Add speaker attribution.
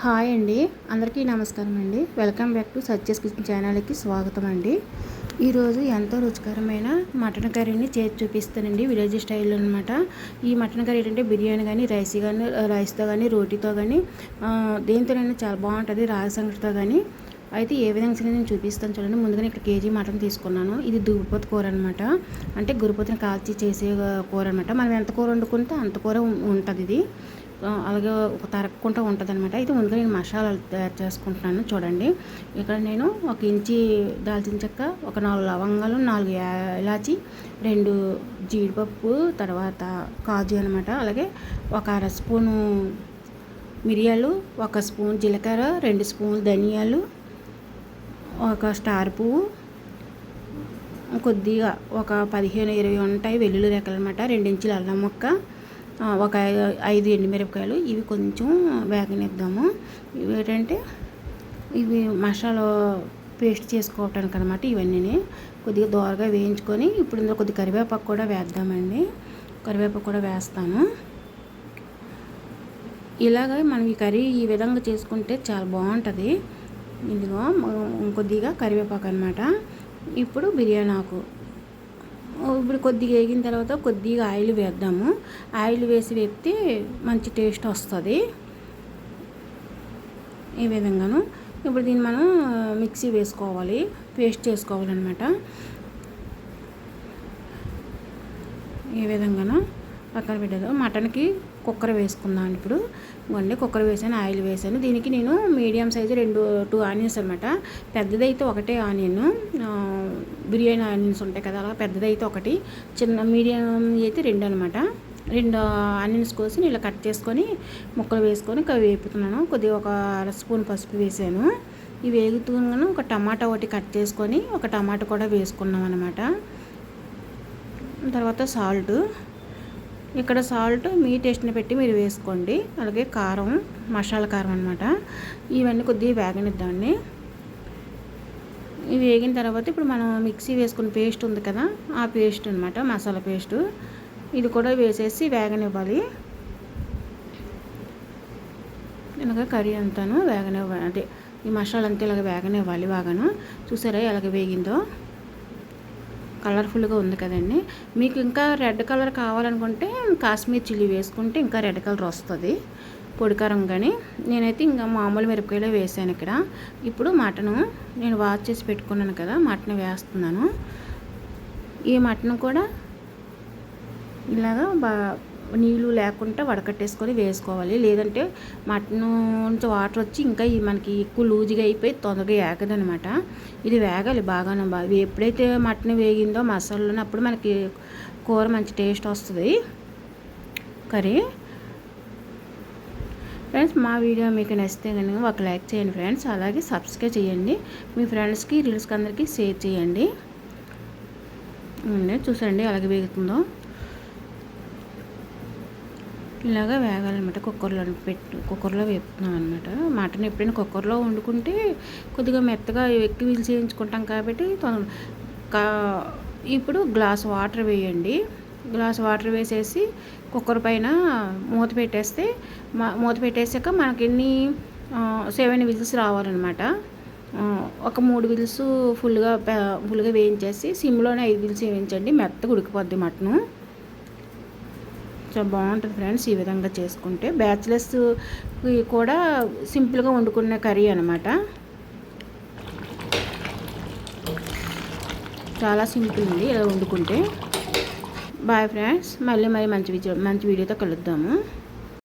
Speaker 1: Hi అండి, అందరికీ నమస్కారం అండి. వెల్కమ్ బ్యాక్ టు సత్యస్ కిచెన్ ఛానల్కి స్వాగతం అండి. ఈరోజు ఎంతో రుచికరమైన మటన్ కర్రీని చేసి చూపిస్తానండి, విలేజ్ స్టైల్లో అనమాట. ఈ మటన్ కర్రీ ఏంటంటే బిర్యానీ కానీ రైస్తో కానీ రోటీతో కానీ దేనితోనైనా చాలా బాగుంటుంది, రాగి సంగటితో కానీ. అయితే ఏ విధంగా నేను చూపిస్తాను చూడండి. ముందుగానే ఇక్కడ కేజీ మటన్ తీసుకున్నాను. ఇది దుగుపోతు కూర అనమాట, అంటే గురుపోతుని కాల్చి చేసే కూర అనమాట. మనం ఎంత కూర వండుకుంటే అంత కూర ఉంటుంది ఇది. అలాగే ఒక తరక్కుంటూ ఉంటుంది అనమాట. అయితే ముందుగా నేను మసాలాలు తయారు చేసుకుంటున్నాను చూడండి. ఇక్కడ నేను 1 ఇంచి దాల్చిన చెక్క, ఒక 4 లవంగాలు, 4 ఇలాచి, 2 జీడిపప్పు, తర్వాత కాజు అనమాట. అలాగే ఒక 1/2 స్పూను మిరియాలు, 1 స్పూన్ జీలకర్ర, 2 స్పూన్లు ధనియాలు, ఒక స్టార్ పువ్వు, కొద్దిగా ఒక 15-20 ఉంటాయి వెల్లుల్లి రెక్కలు అనమాట. 2 ఇంచుల అల్లం ముక్క, ఒక 5 ఎండుమిరపకాయలు. ఇవి కొంచెం వేగనిద్దాము. ఇవి ఏంటంటే ఇవి మసాలా పేస్ట్ చేసుకోవటానికి అనమాట. ఇవన్నీ కొద్దిగా దోరగా వేయించుకొని ఇప్పుడు ఇందులో కొద్దిగా కరివేపాకు కూడా వేద్దామండి. కరివేపాకు కూడా వేస్తాను. ఇలాగ మనం ఈ కర్రీ ఈ విధంగా చేసుకుంటే చాలా బాగుంటుంది. ఇదిగో కొద్దిగా కరివేపాకు అనమాట. ఇప్పుడు బిర్యానీ ఆకు. ఇప్పుడు కొద్దిగా వేగిన తర్వాత కొద్దిగా ఆయిల్ వేద్దాము. ఆయిల్ వేసి వేపితే మంచి టేస్ట్ వస్తుంది. ఈ విధంగాను ఇప్పుడు దీన్ని మనం మిక్సీ వేసుకోవాలి, పేస్ట్ చేసుకోవాలన్నమాట. ఈ విధంగాను పక్కన పెట్టేది. మటన్కి కుక్కర్ వేసుకుందాం. ఇప్పుడు వండి కుక్కర్ వేసాను, ఆయిల్ వేసాను. దీనికి నేను మీడియం సైజు 2 ఆనియన్స్ అనమాట. పెద్దదైతే ఒకటే ఆనియన్, బిర్యానీ ఆనియన్స్ ఉంటాయి కదా, అలా పెద్దదైతే ఒకటి, చిన్న మీడియం అయితే 2 అనమాట. 2 ఆనియన్స్ కోసి ఇలా కట్ చేసుకొని ముక్కలు వేసుకొని వేపుతున్నాను. కొద్దిగా ఒక 1/2 స్పూన్ పసుపు వేసాను. ఇవి వేగుతున్నాను. ఒక టమాటా ఒకటి కట్ చేసుకొని ఒక టమాటా కూడా వేసుకున్నాం అనమాట. తర్వాత సాల్ట్. ఇక్కడ సాల్ట్ మీ టేస్ట్ని పెట్టి మీరు వేసుకోండి. అలాగే కారం, మసాలా కారం అనమాట. ఇవన్నీ కొద్దిగా వేగనిద్దామండి. ఇవి వేగిన తర్వాత ఇప్పుడు మనం మిక్సీ వేసుకున్న పేస్ట్ ఉంది కదా, ఆ పేస్ట్ అనమాట, మసాలా పేస్టు. ఇది కూడా వేసేసి వేగనివ్వాలి. ఇలాగ కర్రీ అంతాను వేగనివ్వాలి, అంటే ఈ మసాలా అంతా ఇలాగ వేగనివ్వాలి బాగాను. చూసారా ఎలాగ వేగిందో, కలర్ఫుల్గా ఉంది కదండి. మీకు ఇంకా రెడ్ కలర్ కావాలనుకుంటే కాశ్మీర్ చిల్లీ వేసుకుంటే ఇంకా రెడ్ కలర్ వస్తుంది, పొడి కారం. కానీ నేనైతే ఇంకా మామూలు మిరపకాయలే వేసాను ఇక్కడ. ఇప్పుడు మటను నేను వాష్ చేసి పెట్టుకున్నాను కదా, మటన్ వేస్తున్నాను. ఈ మటన్ కూడా ఇలాగా నీళ్ళు లేకుండా వడకట్టేసుకొని వేసుకోవాలి. లేదంటే మటన్ నుంచి వాటర్ వచ్చి ఇంకా మనకి ఎక్కువ లూజ్గా అయిపోయి తొందరగా వేగదనమాట. ఇది వేగాలి బాగానే. ఎప్పుడైతే మటన్ వేగిందో మసాలాలో అప్పుడు మనకి కూర మంచి టేస్ట్ వస్తుంది కర్రీ. ఫ్రెండ్స్, మా వీడియో మీకు నచ్చితే కనుక ఒక లైక్ చేయండి ఫ్రెండ్స్. అలాగే సబ్స్క్రైబ్ చేయండి. మీ ఫ్రెండ్స్కి రిలేటివ్స్కి అందరికీ షేర్ చేయండి. చూసండి అలాగే వేగుతుందో. ఇలాగా వేగాలన్నమాట. కుక్కర్లో వేపుతున్నాం అనమాట. మటన్ ఎప్పుడైనా కుక్కర్లో వండుకుంటే కొద్దిగా మెత్తగా ఎక్కువ విజిల్స్ వేయించుకుంటాం కాబట్టి ఇప్పుడు గ్లాస్ వాటర్ వేయండి. గ్లాస్ వాటర్ వేసేసి కుక్కర్ పైన మూత పెట్టేసాక మనకి 7 విజిల్స్ రావాలన్నమాట. ఒక 3 విజిల్స్ ఫుల్గా వేయించేసి సిమ్లోనే 5 విజిల్స్ వేయించండి. మెత్తగా ఉడికిపోద్ది మటను. చాలా బాగుంటుంది ఫ్రెండ్స్ ఈ విధంగా చేసుకుంటే. బ్యాచిలర్స్ కూడా సింపుల్గా వండుకునే కర్రీ అనమాట. చాలా సింపుల్ ఉంది ఇలా వండుకుంటే. బాయ్ ఫ్రెండ్స్, మళ్ళీ మంచి వీడియోతో కలుద్దాము.